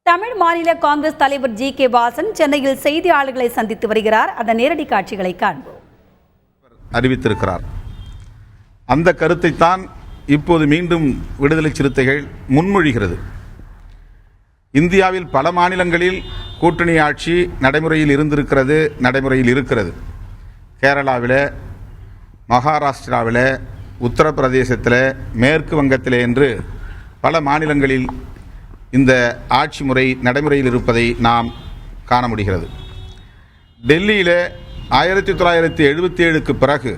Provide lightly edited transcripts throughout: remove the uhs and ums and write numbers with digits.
தமிழ் மாநில காங்கிரஸ் தலைவர் ஜி.கே. வாசன் சென்னையில் செய்தியாளர்களை சந்தித்து வருகிறார். அதன் நேரடி காட்சிகளை காண்போம். அறிவித்திருக்கிறார். அந்த கருத்தை தான் இப்போது மீண்டும் விடுதலை சிறுத்தைகள் முன்மொழிகிறது. இந்தியாவில் பல மாநிலங்களில் கூட்டணி ஆட்சி நடைமுறையில் இருந்திருக்கிறது, நடைமுறையில் இருக்கிறது. கேரளாவில், மகாராஷ்டிராவில், உத்தரப்பிரதேசத்தில், மேற்கு வங்கத்தில் என்று பல மாநிலங்களில் இந்த ஆட்சி முறை நடைமுறையில் இருப்பதை நாம் காண முடிகிறது. டெல்லியில் 1977க்கு பிறகு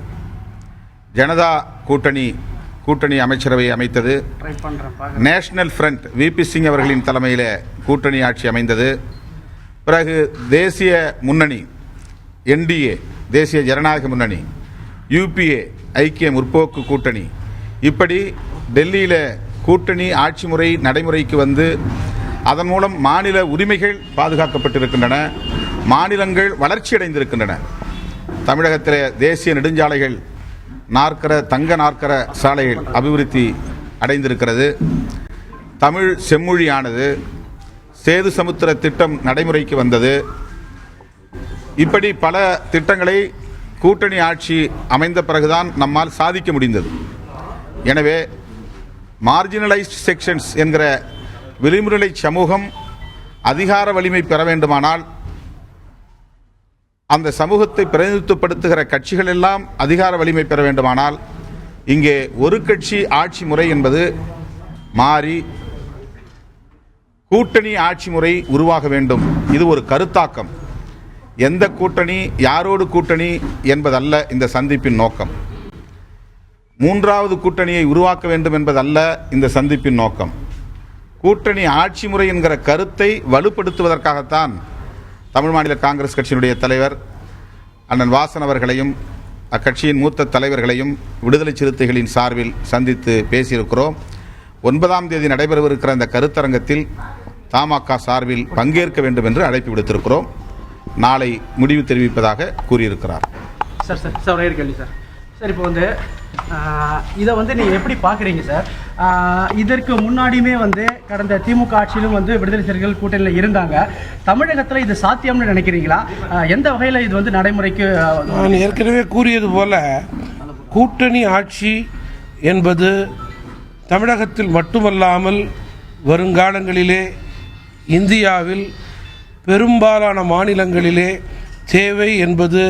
ஜனதா கூட்டணி அமைச்சரவை அமைத்தது. நேஷனல் ஃப்ரண்ட் விபி சிங் அவர்களின் தலைமையில் கூட்டணி ஆட்சி அமைந்தது. பிறகு தேசிய முன்னணி NDA தேசிய ஜனநாயக முன்னணி, UPA ஐக்கிய முற்போக்கு கூட்டணி, இப்படி டெல்லியில் கூட்டணி ஆட்சி முறை நடைமுறைக்கு வந்து அதன் மூலம் மாநில உரிமைகள் பாதுகாக்கப்பட்டிருக்கின்றன, மாநிலங்கள் வளர்ச்சியடைந்திருக்கின்றன. தமிழகத்தில் தேசிய நெடுஞ்சாலைகள் தங்க நாற்கர சாலைகள் அபிவிருத்தி அடைந்திருக்கிறது. தமிழ் செம்மொழியானது, சேது சமுத்திர திட்டம் நடைமுறைக்கு வந்தது. இப்படி பல திட்டங்களை கூட்டணி ஆட்சி அமைந்த பிறகுதான் நம்மால் சாதிக்க முடிந்தது. எனவே மார்ஜினலைஸ்ட் செக்ஷன்ஸ் என்கிற விளிம்புநிலை சமூகம் அதிகார வலிமை பெற வேண்டுமானால், அந்த சமூகத்தை பிரதிநிதித்துவப்படுத்துகிற கட்சிகள் எல்லாம் அதிகார வலிமை பெற வேண்டுமானால், இங்கே ஒரு கட்சி ஆட்சி முறை என்பது மாறி கூட்டணி ஆட்சி முறை உருவாக வேண்டும். இது ஒரு கருத்தாக்கம். எந்த கூட்டணி, யாரோடு கூட்டணி என்பதல்ல இந்த சந்திப்பின் நோக்கம். மூன்றாவது கூட்டணியை உருவாக்க வேண்டும் என்பதல்ல இந்த சந்திப்பின் நோக்கம். கூட்டணி ஆட்சி முறை என்கிற கருத்தை வலுப்படுத்துவதற்காகத்தான் தமிழ் மாநில காங்கிரஸ் கட்சியினுடைய தலைவர் அண்ணன் வாசன் அவர்களையும் அக்கட்சியின் மூத்த தலைவர்களையும் விடுதலை சிறுத்தைகளின் சார்பில் சந்தித்து பேசியிருக்கிறோம். 9ஆம் தேதி நடைபெறவிருக்கிற அந்த கருத்தரங்கத்தில் தமாக சார்பில் பங்கேற்க வேண்டும் என்று அழைப்பு விடுத்திருக்கிறோம். நாளை முடிவு தெரிவிப்பதாக கூறியிருக்கிறார். சார் இப்போ இதை நீங்கள் எப்படி பார்க்குறீங்க சார்? இதற்கு முன்னாடியுமே கடந்த திமுக ஆட்சியிலும் விடுதலை சிறுத்தைகள் கூட்டணியில் இருந்தாங்க. தமிழகத்தில் இது சாத்தியம்னு நினைக்கிறீங்களா? எந்த வகையில் இது நடைமுறைக்கு? நான் ஏற்கனவே கூறியது போல கூட்டணி ஆட்சி என்பது தமிழகத்தில் மட்டுமல்லாமல் வருங்காலங்களிலே இந்தியாவில் பெரும்பாலான மாநிலங்களிலே தேவை என்பது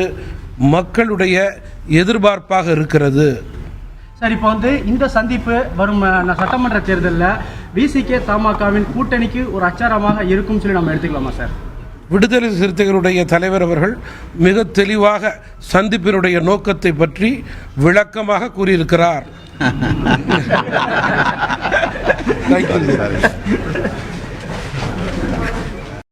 மக்களுடைய எதிர்பார்ப்பாக இருக்கிறது. சார், இப்போ இந்த சந்திப்பு வரும் சட்டமன்ற தேர்தலில் விசிகே தமாகவின் கூட்டணிக்கு ஒரு அச்சாரமாக இருக்கும் சொல்லி நம்ம எடுத்துக்கலாமா சார்? விடுதலை சிறுத்தைகளுடைய தலைவர் அவர்கள் மிக தெளிவாக சந்திப்பினுடைய நோக்கத்தை பற்றி விளக்கமாக கூறியிருக்கிறார்.